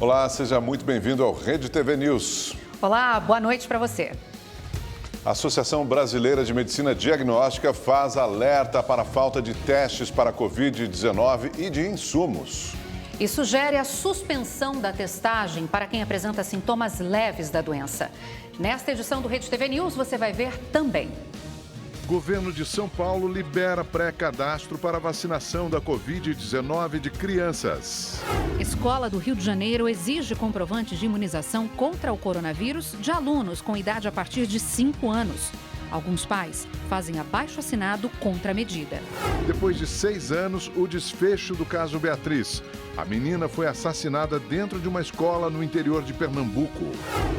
Olá, seja muito bem-vindo ao Rede TV News. Olá, boa noite para você. A Associação Brasileira de Medicina Diagnóstica faz alerta para a falta de testes para a Covid-19 e de insumos. E sugere a suspensão da testagem para quem apresenta sintomas leves da doença. Nesta edição do Rede TV News, você vai ver também. Governo de São Paulo libera pré-cadastro para vacinação da Covid-19 de crianças. Escola do Rio de Janeiro exige comprovante de imunização contra o coronavírus de alunos com idade a partir de 5 anos. Alguns pais fazem abaixo-assinado contra a medida. Depois de 6 anos, o desfecho do caso Beatriz. A menina foi assassinada dentro de uma escola no interior de Pernambuco.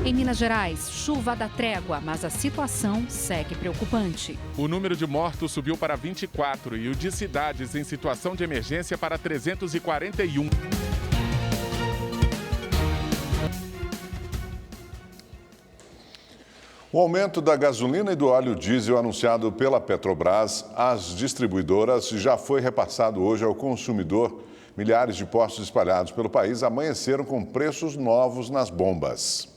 Em Minas Gerais, chuva dá trégua, mas a situação segue preocupante. O número de mortos subiu para 24 e o de cidades em situação de emergência para 341. O aumento da gasolina e do óleo diesel anunciado pela Petrobras às distribuidoras já foi repassado hoje ao consumidor. Milhares de postos espalhados pelo país amanheceram com preços novos nas bombas.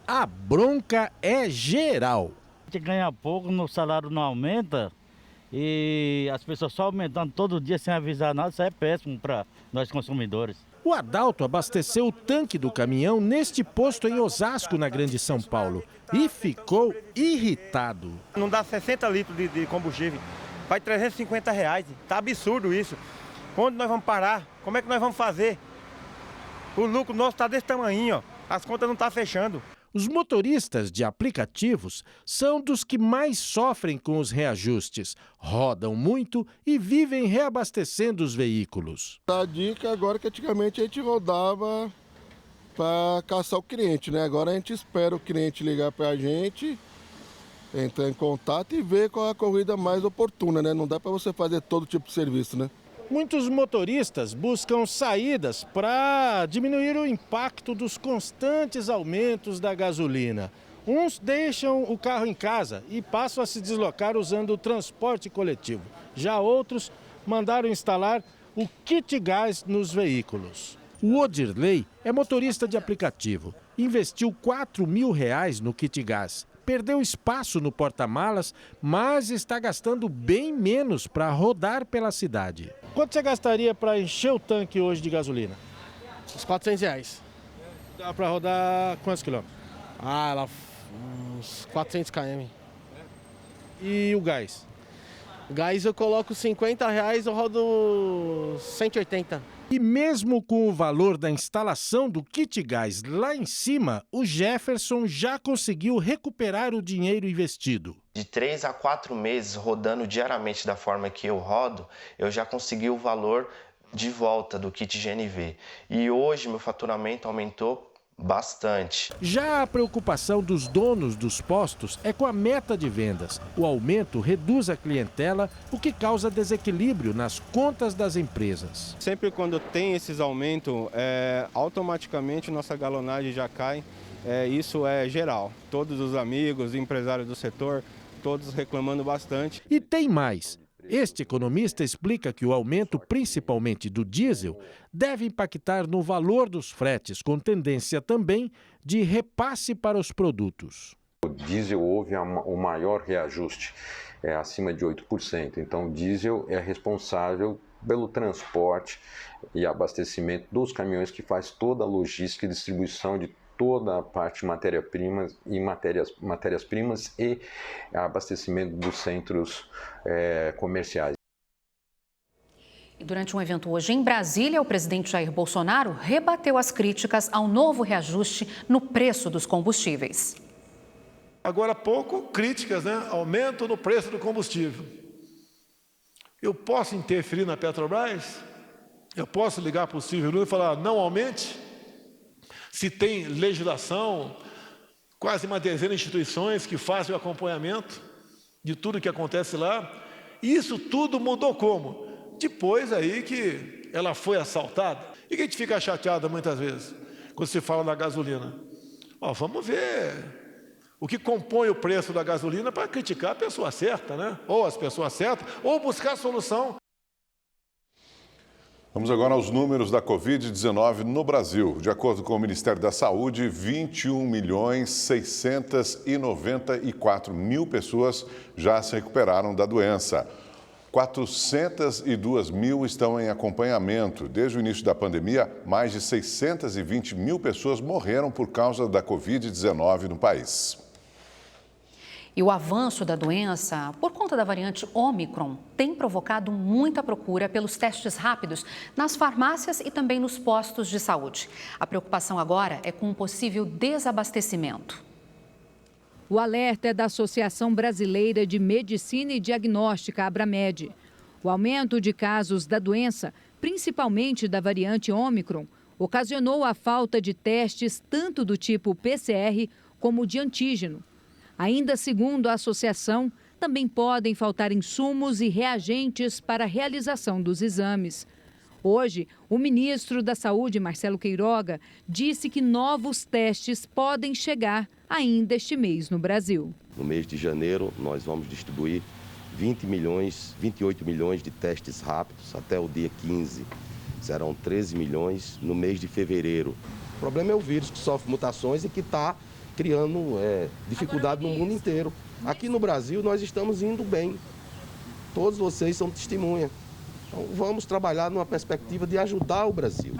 A bronca é geral. A gente ganha pouco, o salário não aumenta e as pessoas só aumentando todo dia sem avisar nada, isso é péssimo para nós consumidores. O Adalto abasteceu o tanque do caminhão neste posto em Osasco, na Grande São Paulo, e ficou irritado. Não dá 60 litros de combustível, vai R$350, tá absurdo isso. Onde nós vamos parar? Como é que nós vamos fazer? O lucro nosso está desse tamanho, ó. As contas não estão fechando. Os motoristas de aplicativos são dos que mais sofrem com os reajustes. Rodam muito e vivem reabastecendo os veículos. A dica agora que antigamente a gente rodava para caçar o cliente, né? Agora a gente espera o cliente ligar para a gente, entrar em contato e ver qual é a corrida mais oportuna, né? Não dá para você fazer todo tipo de serviço, né? Muitos motoristas buscam saídas para diminuir o impacto dos constantes aumentos da gasolina. Uns deixam o carro em casa e passam a se deslocar usando o transporte coletivo. Já outros mandaram instalar o kit gás nos veículos. O Odirley é motorista de aplicativo. Investiu R$4.000 no kit gás. Perdeu espaço no porta-malas, mas está gastando bem menos para rodar pela cidade. Quanto você gastaria para encher o tanque hoje de gasolina? Uns R$400. Dá para rodar quantos quilômetros? Uns 400 km. E o gás? Gás eu coloco R$50, eu rodo 180. E mesmo com o valor da instalação do kit gás lá em cima, o Jefferson já conseguiu recuperar o dinheiro investido. De 3 a 4 meses rodando diariamente da forma que eu rodo, eu já consegui o valor de volta do kit GNV. E hoje meu faturamento aumentou bastante. Já a preocupação dos donos dos postos é com a meta de vendas. O aumento reduz a clientela, o que causa desequilíbrio nas contas das empresas. Sempre quando tem esses aumentos, automaticamente nossa galonagem já cai. Isso é geral. Todos os amigos, empresários do setor, todos reclamando bastante. E tem mais. Este economista explica que o aumento, principalmente do diesel, deve impactar no valor dos fretes, com tendência também de repasse para os produtos. O diesel houve o maior reajuste, acima de 8%. Então, o diesel é responsável pelo transporte e abastecimento dos caminhões, que faz toda a logística e distribuição de toda a parte de matéria-primas e matérias-primas e abastecimento dos centros comerciais. E durante um evento hoje em Brasília, o presidente Jair Bolsonaro rebateu as críticas ao novo reajuste no preço dos combustíveis. Agora há pouco, críticas, né? Aumento no preço do combustível. Eu posso interferir na Petrobras? Eu posso ligar para o Silvio Lula e falar, não aumente? Se tem legislação, quase uma dezena de instituições que fazem o acompanhamento de tudo que acontece lá. E isso tudo mudou como? Depois aí que ela foi assaltada. E que a gente fica chateado muitas vezes, quando se fala da gasolina. Vamos ver o que compõe o preço da gasolina para criticar a pessoa certa, né? Ou as pessoas certas, ou buscar a solução. Vamos agora aos números da Covid-19 no Brasil. De acordo com o Ministério da Saúde, 21.694.000 pessoas já se recuperaram da doença. 402 mil estão em acompanhamento. Desde o início da pandemia, mais de 620 mil pessoas morreram por causa da Covid-19 no país. E o avanço da doença, por conta da variante Ômicron, tem provocado muita procura pelos testes rápidos nas farmácias e também nos postos de saúde. A preocupação agora é com um possível desabastecimento. O alerta é da Associação Brasileira de Medicina e Diagnóstica, Abramed. O aumento de casos da doença, principalmente da variante Ômicron, ocasionou a falta de testes tanto do tipo PCR como de antígeno. Ainda segundo a associação, também podem faltar insumos e reagentes para a realização dos exames. Hoje, o ministro da Saúde, Marcelo Queiroga, disse que novos testes podem chegar ainda este mês no Brasil. No mês de janeiro, nós vamos distribuir 28 milhões de testes rápidos até o dia 15. Serão 13 milhões no mês de fevereiro. O problema é o vírus que sofre mutações e que está criando dificuldade no mundo inteiro. Aqui no Brasil nós estamos indo bem. Todos vocês são testemunha. Então vamos trabalhar numa perspectiva de ajudar o Brasil,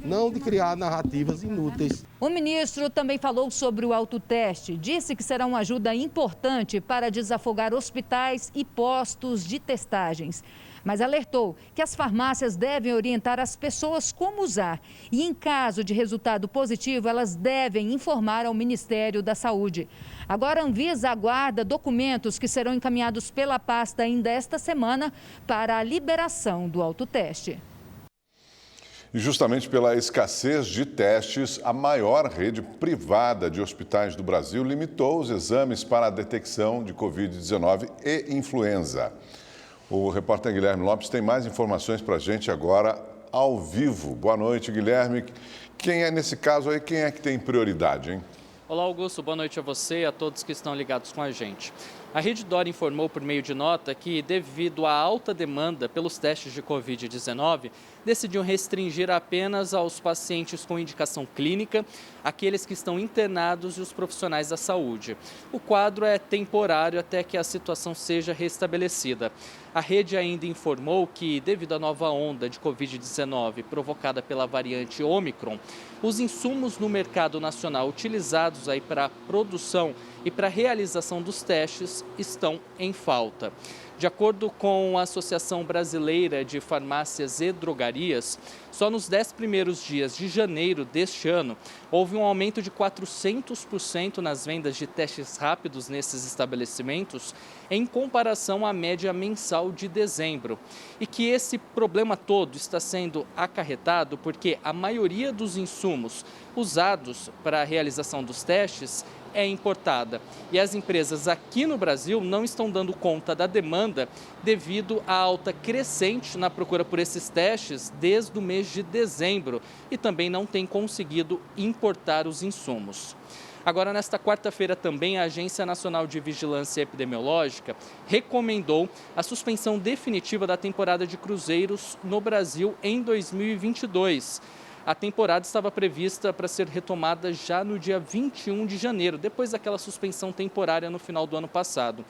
não de criar narrativas inúteis. O ministro também falou sobre o autoteste. Disse que será uma ajuda importante para desafogar hospitais e postos de testagens. Mas alertou que as farmácias devem orientar as pessoas como usar. E em caso de resultado positivo, elas devem informar ao Ministério da Saúde. Agora, a Anvisa aguarda documentos que serão encaminhados pela pasta ainda esta semana para a liberação do autoteste. E justamente pela escassez de testes, a maior rede privada de hospitais do Brasil limitou os exames para a detecção de Covid-19 e influenza. O repórter Guilherme Lopes tem mais informações para a gente agora ao vivo. Boa noite, Guilherme. Nesse caso aí, quem é que tem prioridade, hein? Olá, Augusto. Boa noite a você e a todos que estão ligados com a gente. A Rede D'Or informou por meio de nota que, devido à alta demanda pelos testes de Covid-19, decidiu restringir apenas aos pacientes com indicação clínica, aqueles que estão internados e os profissionais da saúde. O quadro é temporário até que a situação seja restabelecida. A rede ainda informou que, devido à nova onda de Covid-19 provocada pela variante Ômicron, os insumos no mercado nacional utilizados aí para a produção e para a realização dos testes estão em falta. De acordo com a Associação Brasileira de Farmácias e Drogarias, só nos 10 primeiros dias de janeiro deste ano, houve um aumento de 400% nas vendas de testes rápidos nesses estabelecimentos, em comparação à média mensal de dezembro. E que esse problema todo está sendo acarretado porque a maioria dos insumos usados para a realização dos testes é importada. E as empresas aqui no Brasil não estão dando conta da demanda devido à alta crescente na procura por esses testes desde o mês de dezembro e também não têm conseguido importar os insumos. Agora, nesta quarta-feira também, a Agência Nacional de Vigilância Epidemiológica recomendou a suspensão definitiva da temporada de cruzeiros no Brasil em 2022. A temporada estava prevista para ser retomada já no dia 21 de janeiro, depois daquela suspensão temporária no final do ano passado.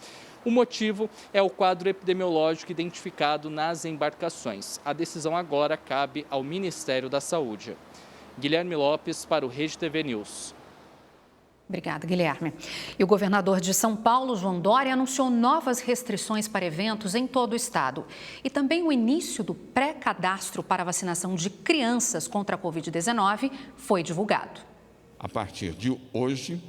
O motivo é o quadro epidemiológico identificado nas embarcações. A decisão agora cabe ao Ministério da Saúde. Guilherme Lopes para o Rede TV News. Obrigada, Guilherme. E o governador de São Paulo, João Dória, anunciou novas restrições para eventos em todo o estado. E também o início do pré-cadastro para a vacinação de crianças contra a Covid-19 foi divulgado. A partir de hoje,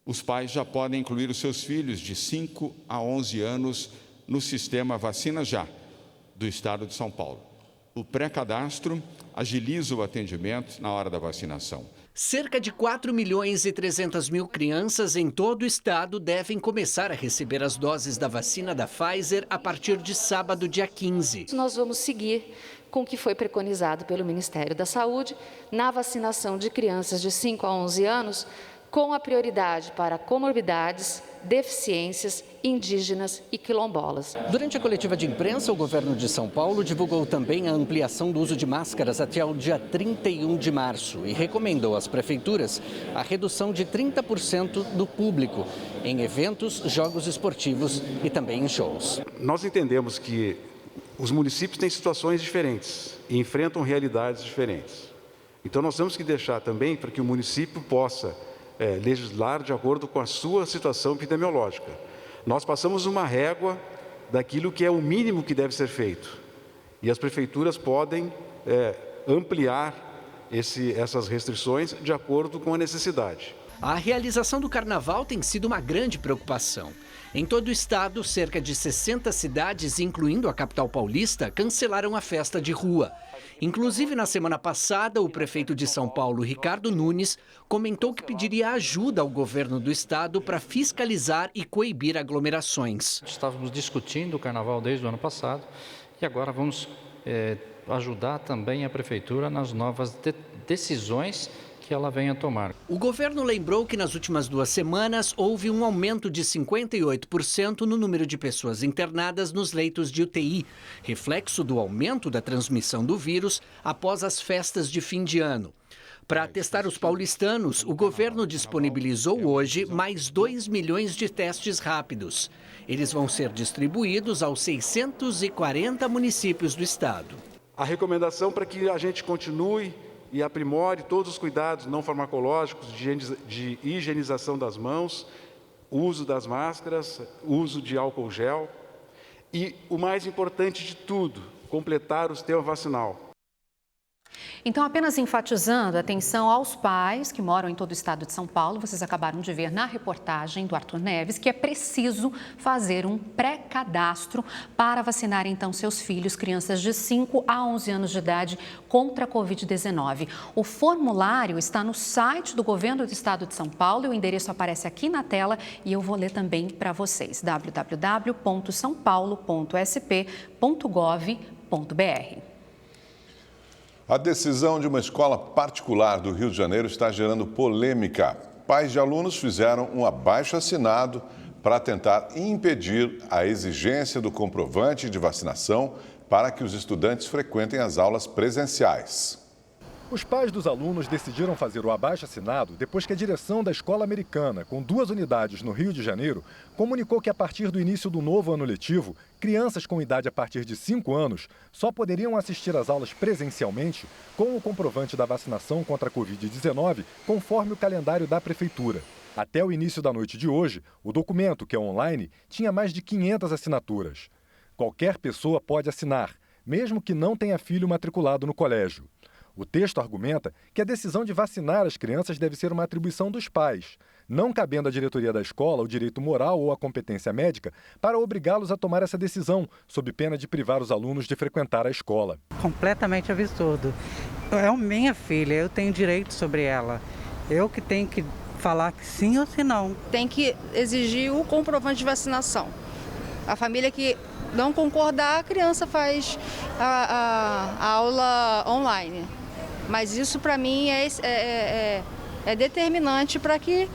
os pais já podem incluir os seus filhos de 5 a 11 anos no sistema Vacina Já, do estado de São Paulo. O pré-cadastro agiliza o atendimento na hora da vacinação. Cerca de 4.300.000 crianças em todo o estado devem começar a receber as doses da vacina da Pfizer a partir de sábado, dia 15. Nós vamos seguir com o que foi preconizado pelo Ministério da Saúde na vacinação de crianças de 5 a 11 anos, com a prioridade para comorbidades, deficiências, indígenas e quilombolas. Durante a coletiva de imprensa, o governo de São Paulo divulgou também a ampliação do uso de máscaras até o dia 31 de março e recomendou às prefeituras a redução de 30% do público em eventos, jogos esportivos e também em shows. Nós entendemos que os municípios têm situações diferentes e enfrentam realidades diferentes. Então nós temos que deixar também para que o município possa legislar de acordo com a sua situação epidemiológica. Nós passamos uma régua daquilo que é o mínimo que deve ser feito. E as prefeituras podem ampliar essas restrições de acordo com a necessidade. A realização do carnaval tem sido uma grande preocupação. Em todo o estado, cerca de 60 cidades, incluindo a capital paulista, cancelaram a festa de rua. Inclusive, na semana passada, o prefeito de São Paulo, Ricardo Nunes, comentou que pediria ajuda ao governo do estado para fiscalizar e coibir aglomerações. Estávamos discutindo o carnaval desde o ano passado e agora vamos ajudar também a prefeitura nas novas decisões que ela venha tomar. O governo lembrou que nas últimas 2 semanas houve um aumento de 58% no número de pessoas internadas nos leitos de UTI, reflexo do aumento da transmissão do vírus após as festas de fim de ano. Para testar os paulistanos, o governo disponibilizou hoje mais 2 milhões de testes rápidos. Eles vão ser distribuídos aos 640 municípios do estado. A recomendação para que a gente continue e aprimore todos os cuidados não farmacológicos de higienização das mãos, uso das máscaras, uso de álcool gel e, o mais importante de tudo, completar o sistema vacinal. Então, apenas enfatizando, atenção aos pais que moram em todo o estado de São Paulo, vocês acabaram de ver na reportagem do Arthur Neves que é preciso fazer um pré-cadastro para vacinar então seus filhos, crianças de 5 a 11 anos de idade, contra a Covid-19. O formulário está no site do governo do estado de São Paulo e o endereço aparece aqui na tela e eu vou ler também para vocês, www.saopaulo.sp.gov.br. A decisão de uma escola particular do Rio de Janeiro está gerando polêmica. Pais de alunos fizeram um abaixo-assinado para tentar impedir a exigência do comprovante de vacinação para que os estudantes frequentem as aulas presenciais. Os pais dos alunos decidiram fazer o abaixo-assinado depois que a direção da escola americana, com 2 unidades no Rio de Janeiro, comunicou que a partir do início do novo ano letivo, crianças com idade a partir de 5 anos só poderiam assistir às aulas presencialmente com o comprovante da vacinação contra a Covid-19, conforme o calendário da prefeitura. Até o início da noite de hoje, o documento, que é online, tinha mais de 500 assinaturas. Qualquer pessoa pode assinar, mesmo que não tenha filho matriculado no colégio. O texto argumenta que a decisão de vacinar as crianças deve ser uma atribuição dos pais, não cabendo à diretoria da escola o direito moral ou a competência médica para obrigá-los a tomar essa decisão, sob pena de privar os alunos de frequentar a escola. Completamente absurdo. É minha filha, eu tenho direito sobre ela. Eu que tenho que falar que sim ou se não. Tem que exigir o comprovante de vacinação. A família que não concordar, a criança faz a aula online. Mas isso, para mim, é determinante para que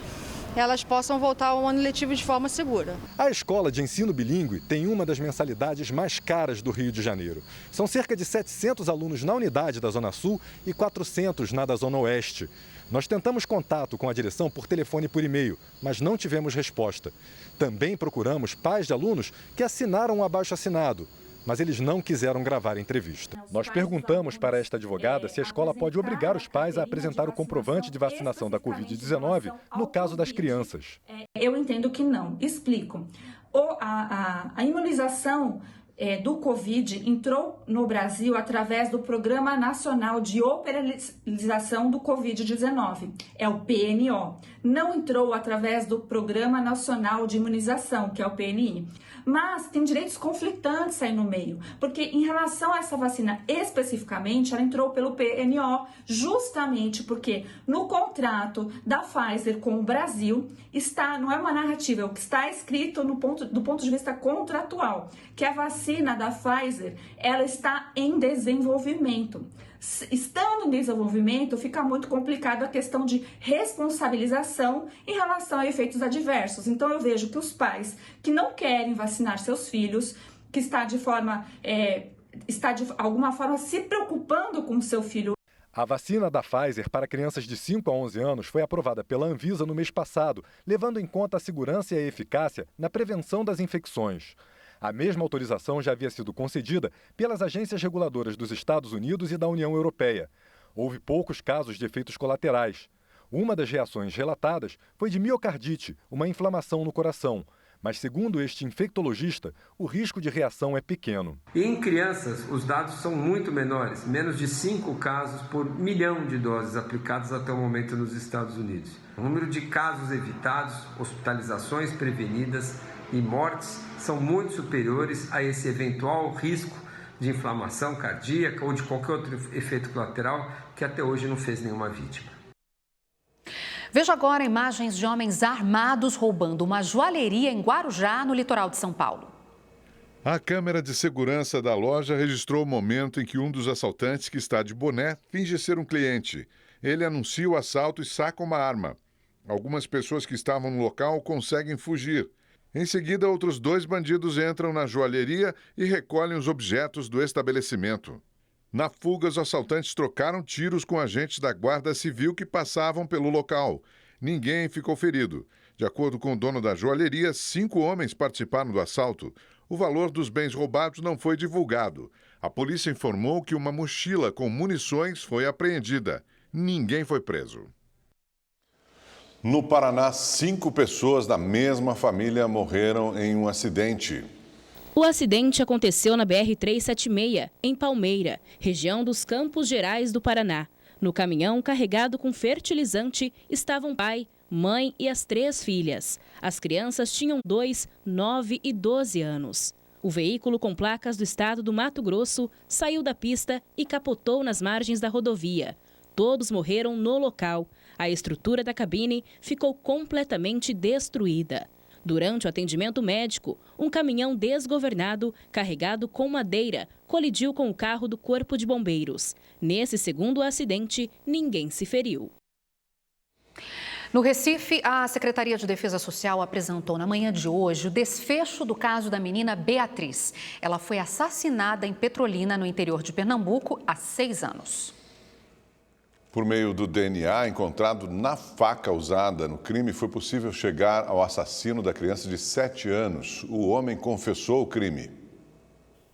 elas possam voltar ao ano letivo de forma segura. A escola de ensino bilíngue tem uma das mensalidades mais caras do Rio de Janeiro. São cerca de 700 alunos na unidade da Zona Sul e 400 na da Zona Oeste. Nós tentamos contato com a direção por telefone e por e-mail, mas não tivemos resposta. Também procuramos pais de alunos que assinaram o abaixo-assinado, mas eles não quiseram gravar a entrevista. Nós perguntamos para esta advogada se a escola pode obrigar os pais a apresentar o comprovante de vacinação da Covid-19 no caso das crianças. Eu entendo que não. Explico. A imunização do Covid entrou no Brasil através do Programa Nacional de Operacionalização do Covid-19, é o PNO. Não entrou através do Programa Nacional de Imunização, que é o PNI. Mas tem direitos conflitantes aí no meio, porque em relação a essa vacina especificamente, ela entrou pelo PNO, justamente porque no contrato da Pfizer com o Brasil não é uma narrativa, é o que está escrito do ponto de vista contratual, que a vacina vacina da Pfizer, ela está em desenvolvimento. Estando em desenvolvimento, fica muito complicado a questão de responsabilização em relação a efeitos adversos. Então, eu vejo que os pais que não querem vacinar seus filhos, que está de alguma forma se preocupando com o seu filho. A vacina da Pfizer para crianças de 5 a 11 anos foi aprovada pela Anvisa no mês passado, levando em conta a segurança e a eficácia na prevenção das infecções. A mesma autorização já havia sido concedida pelas agências reguladoras dos Estados Unidos e da União Europeia. Houve poucos casos de efeitos colaterais. Uma das reações relatadas foi de miocardite, uma inflamação no coração. Mas, segundo este infectologista, o risco de reação é pequeno. Em crianças, os dados são muito menores, menos de 5 casos por milhão de doses aplicadas até o momento nos Estados Unidos. O número de casos evitados, hospitalizações prevenidas e mortes são muito superiores a esse eventual risco de inflamação cardíaca ou de qualquer outro efeito colateral que até hoje não fez nenhuma vítima. Veja agora imagens de homens armados roubando uma joalheria em Guarujá, no litoral de São Paulo. A câmera de segurança da loja registrou o momento em que um dos assaltantes, que está de boné, finge ser um cliente. Ele anuncia o assalto e saca uma arma. Algumas pessoas que estavam no local conseguem fugir. Em seguida, outros 2 bandidos entram na joalheria e recolhem os objetos do estabelecimento. Na fuga, os assaltantes trocaram tiros com agentes da Guarda Civil que passavam pelo local. Ninguém ficou ferido. De acordo com o dono da joalheria, 5 homens participaram do assalto. O valor dos bens roubados não foi divulgado. A polícia informou que uma mochila com munições foi apreendida. Ninguém foi preso. No Paraná, 5 pessoas da mesma família morreram em um acidente. O acidente aconteceu na BR-376, em Palmeira, região dos Campos Gerais do Paraná. No caminhão carregado com fertilizante estavam pai, mãe e as 3 filhas. As crianças tinham 2, 9 e 12 anos. O veículo com placas do estado do Mato Grosso saiu da pista e capotou nas margens da rodovia. Todos morreram no local. A estrutura da cabine ficou completamente destruída. Durante o atendimento médico, um caminhão desgovernado, carregado com madeira, colidiu com o carro do Corpo de Bombeiros. Nesse segundo acidente, ninguém se feriu. No Recife, a Secretaria de Defesa Social apresentou na manhã de hoje o desfecho do caso da menina Beatriz. Ela foi assassinada em Petrolina, no interior de Pernambuco, há 6 anos. Por meio do DNA encontrado na faca usada no crime, foi possível chegar ao assassino da criança de 7 anos. O homem confessou o crime.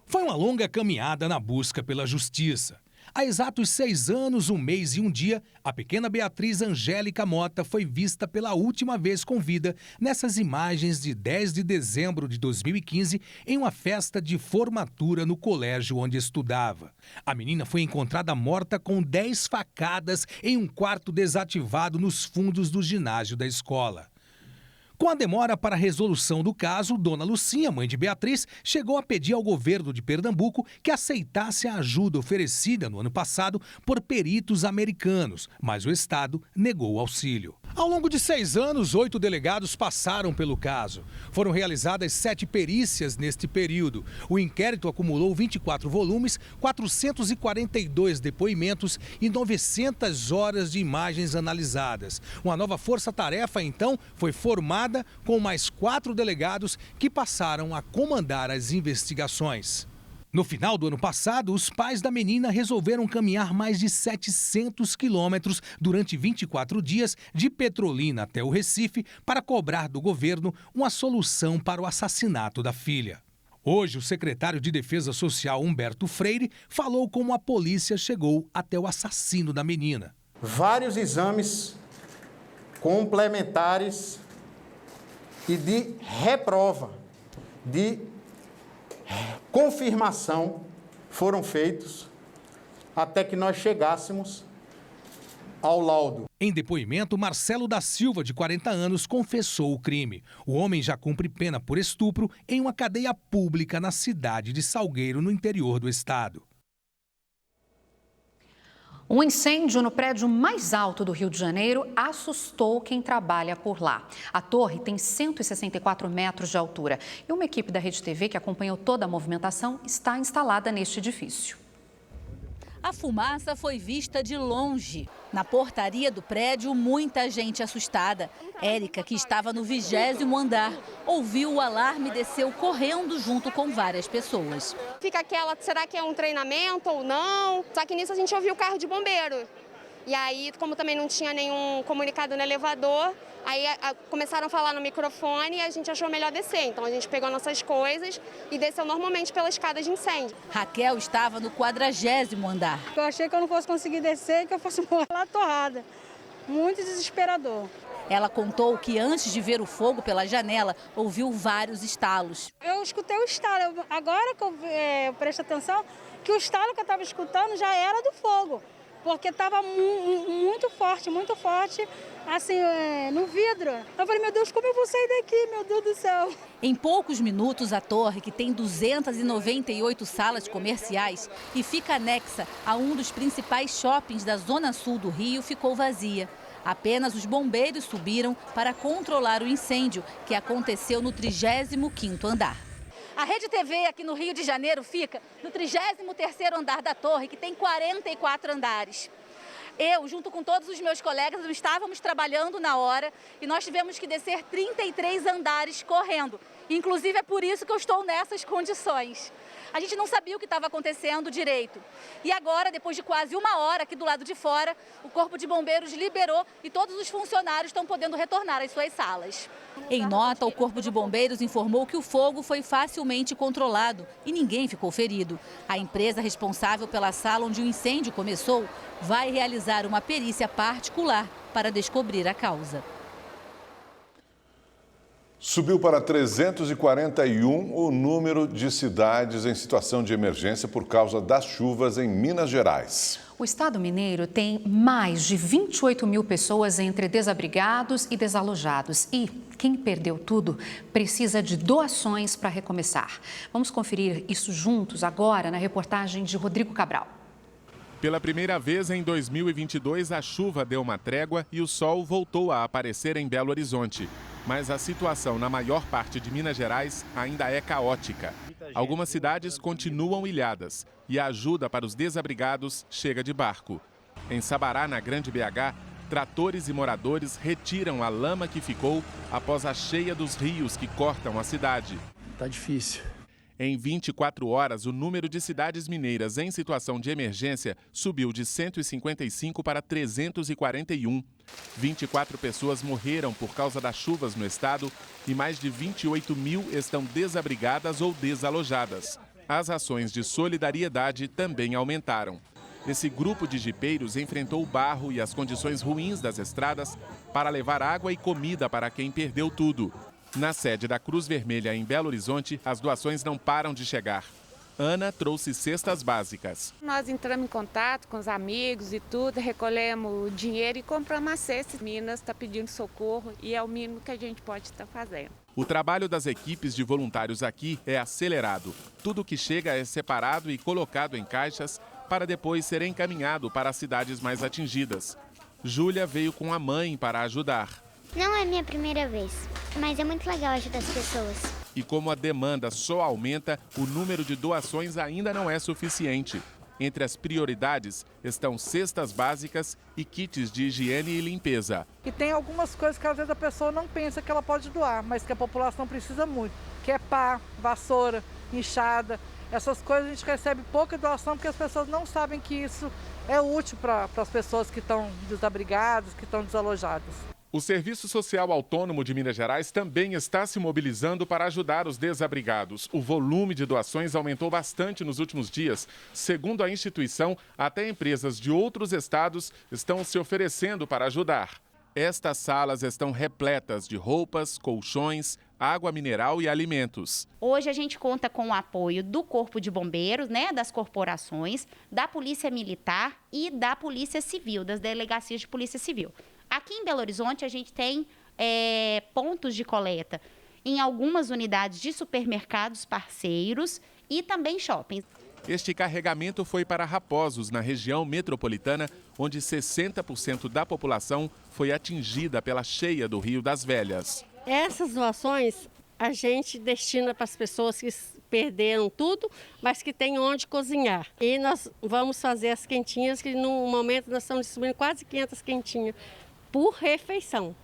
Foi uma longa caminhada na busca pela justiça. Há exatos 6 anos, 1 mês e 1 dia, a pequena Beatriz Angélica Mota foi vista pela última vez com vida nessas imagens de 10 de dezembro de 2015 em uma festa de formatura no colégio onde estudava. A menina foi encontrada morta com 10 facadas em um quarto desativado nos fundos do ginásio da escola. Com a demora para a resolução do caso, Dona Lucinha, mãe de Beatriz, chegou a pedir ao governo de Pernambuco que aceitasse a ajuda oferecida no ano passado por peritos americanos, mas o Estado negou o auxílio. Ao longo de 6 anos, 8 delegados passaram pelo caso. Foram realizadas 7 perícias neste período. O inquérito acumulou 24 volumes, 442 depoimentos e 900 horas de imagens analisadas. Uma nova força-tarefa, então, foi formada com mais 4 delegados que passaram a comandar as investigações. No final do ano passado, os pais da menina resolveram caminhar mais de 700 quilômetros durante 24 dias de Petrolina até o Recife para cobrar do governo uma solução para o assassinato da filha. Hoje, o secretário de Defesa Social, Humberto Freire, falou como a polícia chegou até o assassino da menina. Vários exames complementares e de reprova, de confirmação foram feitos até que nós chegássemos ao laudo. Em depoimento, Marcelo da Silva, de 40 anos, confessou o crime. O homem já cumpre pena por estupro em uma cadeia pública na cidade de Salgueiro, no interior do estado. Um incêndio no prédio mais alto do Rio de Janeiro assustou quem trabalha por lá. A torre tem 164 metros de altura e uma equipe da Rede TV que acompanhou toda a movimentação está instalada neste edifício. A fumaça foi vista de longe. Na portaria do prédio, muita gente assustada. Érica, que estava no 20º andar, ouviu o alarme e desceu correndo junto com várias pessoas. Fica aquela, será que é um treinamento ou não? Só que nisso a gente ouviu o carro de bombeiro. E aí, como também não tinha nenhum comunicado no elevador, aí começaram a falar no microfone e a gente achou melhor descer. Então a gente pegou nossas coisas e desceu normalmente pela escada de incêndio. Raquel estava no 40º andar. Eu achei que eu não fosse conseguir descer e que eu fosse morrer lá torrada. Muito desesperador. Ela contou que antes de ver o fogo pela janela, ouviu vários estalos. Eu escutei o estalo. Agora que eu presto atenção, que o estalo que eu estava escutando já era do fogo. Porque estava muito forte, assim, no vidro. Eu falei, meu Deus, como eu vou sair daqui, meu Deus do céu. Em poucos minutos, a torre, que tem 298 salas comerciais e fica anexa a um dos principais shoppings da zona sul do Rio, ficou vazia. Apenas os bombeiros subiram para controlar o incêndio, que aconteceu no 35º andar. A Rede TV aqui no Rio de Janeiro fica no 33º andar da torre, que tem 44 andares. Eu, junto com todos os meus colegas, estávamos trabalhando na hora e nós tivemos que descer 33 andares correndo. Inclusive é por isso que eu estou nessas condições. A gente não sabia o que estava acontecendo direito. E agora, depois de quase uma hora aqui do lado de fora, o Corpo de Bombeiros liberou e todos os funcionários estão podendo retornar às suas salas. Em nota, o Corpo de Bombeiros informou que o fogo foi facilmente controlado e ninguém ficou ferido. A empresa responsável pela sala onde o incêndio começou vai realizar uma perícia particular para descobrir a causa. Subiu para 341 o número de cidades em situação de emergência por causa das chuvas em Minas Gerais. O estado mineiro tem mais de 28 mil pessoas entre desabrigados e desalojados. E quem perdeu tudo precisa de doações para recomeçar. Vamos conferir isso juntos agora na reportagem de Rodrigo Cabral. Pela primeira vez em 2022, a chuva deu uma trégua e o sol voltou a aparecer em Belo Horizonte. Mas a situação na maior parte de Minas Gerais ainda é caótica. Algumas cidades continuam ilhadas e a ajuda para os desabrigados chega de barco. Em Sabará, na Grande BH, tratores e moradores retiram a lama que ficou após a cheia dos rios que cortam a cidade. Tá difícil. Em 24 horas, o número de cidades mineiras em situação de emergência subiu de 155 para 341. 24 pessoas morreram por causa das chuvas no estado e mais de 28 mil estão desabrigadas ou desalojadas. As ações de solidariedade também aumentaram. Esse grupo de jipeiros enfrentou o barro e as condições ruins das estradas para levar água e comida para quem perdeu tudo. Na sede da Cruz Vermelha, em Belo Horizonte, as doações não param de chegar. Ana trouxe cestas básicas. Nós entramos em contato com os amigos e tudo, recolhemos o dinheiro e compramos a cesta. Minas está pedindo socorro e é o mínimo que a gente pode estar fazendo. O trabalho das equipes de voluntários aqui é acelerado. Tudo que chega é separado e colocado em caixas para depois ser encaminhado para as cidades mais atingidas. Júlia veio com a mãe para ajudar. Não é minha primeira vez, mas é muito legal ajudar as pessoas. E como a demanda só aumenta, o número de doações ainda não é suficiente. Entre as prioridades estão cestas básicas e kits de higiene e limpeza. E tem algumas coisas que às vezes a pessoa não pensa que ela pode doar, mas que a população precisa muito. Que é pá, vassoura, enxada. Essas coisas a gente recebe pouca doação porque as pessoas não sabem que isso é útil para as pessoas que estão desabrigadas, que estão desalojadas. O Serviço Social Autônomo de Minas Gerais também está se mobilizando para ajudar os desabrigados. O volume de doações aumentou bastante nos últimos dias. Segundo a instituição, até empresas de outros estados estão se oferecendo para ajudar. Estas salas estão repletas de roupas, colchões, água mineral e alimentos. Hoje a gente conta com o apoio do Corpo de Bombeiros, das corporações, da Polícia Militar e da Polícia Civil, das delegacias de Polícia Civil. Aqui em Belo Horizonte a gente tem pontos de coleta em algumas unidades de supermercados parceiros e também shoppings. Este carregamento foi para Raposos, na região metropolitana, onde 60% da população foi atingida pela cheia do Rio das Velhas. Essas doações a gente destina para as pessoas que perderam tudo, mas que têm onde cozinhar. E nós vamos fazer as quentinhas, que no momento nós estamos distribuindo quase 500 quentinhas por refeição.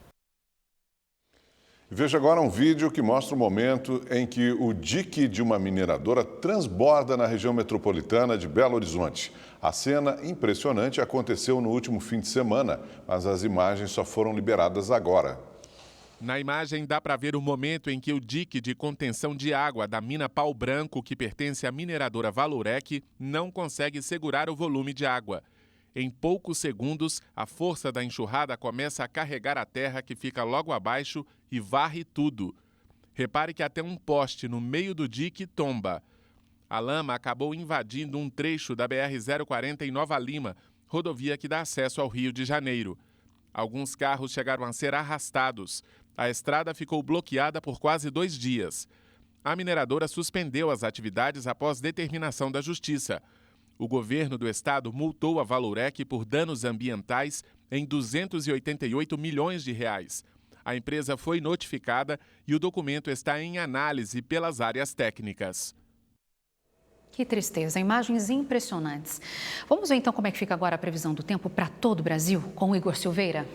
Veja agora um vídeo que mostra o momento em que o dique de uma mineradora transborda na região metropolitana de Belo Horizonte. A cena impressionante aconteceu no último fim de semana, mas as imagens só foram liberadas agora. Na imagem dá para ver o momento em que o dique de contenção de água da mina Pau Branco, que pertence à mineradora Valorec, não consegue segurar o volume de água. Em poucos segundos, a força da enxurrada começa a carregar a terra que fica logo abaixo e varre tudo. Repare que até um poste no meio do dique tomba. A lama acabou invadindo um trecho da BR-040 em Nova Lima, rodovia que dá acesso ao Rio de Janeiro. Alguns carros chegaram a ser arrastados. A estrada ficou bloqueada por quase 2 dias. A mineradora suspendeu as atividades após determinação da Justiça. O governo do estado multou a Valorec por danos ambientais em 288 milhões de reais. A empresa foi notificada e o documento está em análise pelas áreas técnicas. Que tristeza, imagens impressionantes. Vamos ver então como é que fica agora a previsão do tempo para todo o Brasil com o Igor Silveira.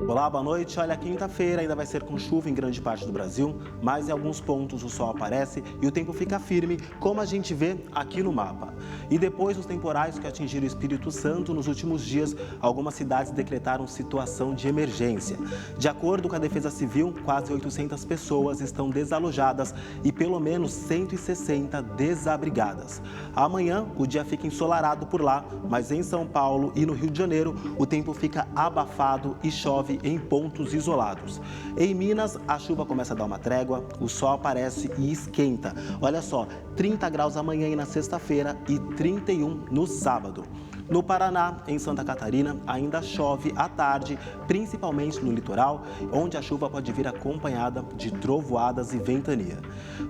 Olá, boa noite. Olha, quinta-feira ainda vai ser com chuva em grande parte do Brasil, mas em alguns pontos o sol aparece e o tempo fica firme, como a gente vê aqui no mapa. E depois dos temporais que atingiram o Espírito Santo nos últimos dias, algumas cidades decretaram situação de emergência. De acordo com a Defesa Civil, quase 800 pessoas estão desalojadas e pelo menos 160 desabrigadas. Amanhã o dia fica ensolarado por lá, mas em São Paulo e no Rio de Janeiro o tempo fica abafado e chove em pontos isolados. Em Minas, a chuva começa a dar uma trégua, o sol aparece e esquenta. Olha só, 30 graus amanhã e na sexta-feira e 31 no sábado. No Paraná, em Santa Catarina, ainda chove à tarde, principalmente no litoral, onde a chuva pode vir acompanhada de trovoadas e ventania.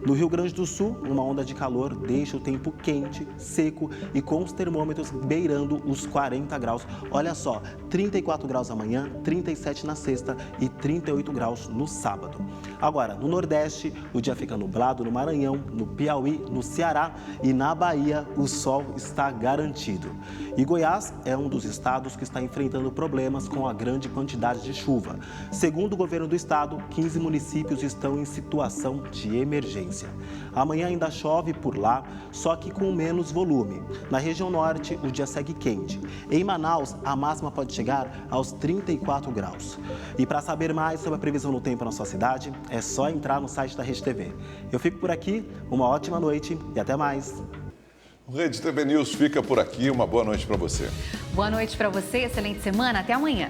No Rio Grande do Sul, uma onda de calor deixa o tempo quente, seco e com os termômetros beirando os 40 graus. Olha só, 34 graus amanhã, 37 na sexta e 38 graus no sábado. Agora, no Nordeste, o dia fica nublado no Maranhão, no Piauí, no Ceará e na Bahia, o sol está garantido. E Goiás é um dos estados que está enfrentando problemas com a grande quantidade de chuva. Segundo o governo do estado, 15 municípios estão em situação de emergência. Amanhã ainda chove por lá, só que com menos volume. Na região norte, o dia segue quente. Em Manaus, a máxima pode chegar aos 34 graus. E para saber mais sobre a previsão do tempo na sua cidade, é só entrar no site da Rede TV. Eu fico por aqui, uma ótima noite e até mais. O Rede TV News fica por aqui. Uma boa noite para você. Boa noite para você, excelente semana. Até amanhã.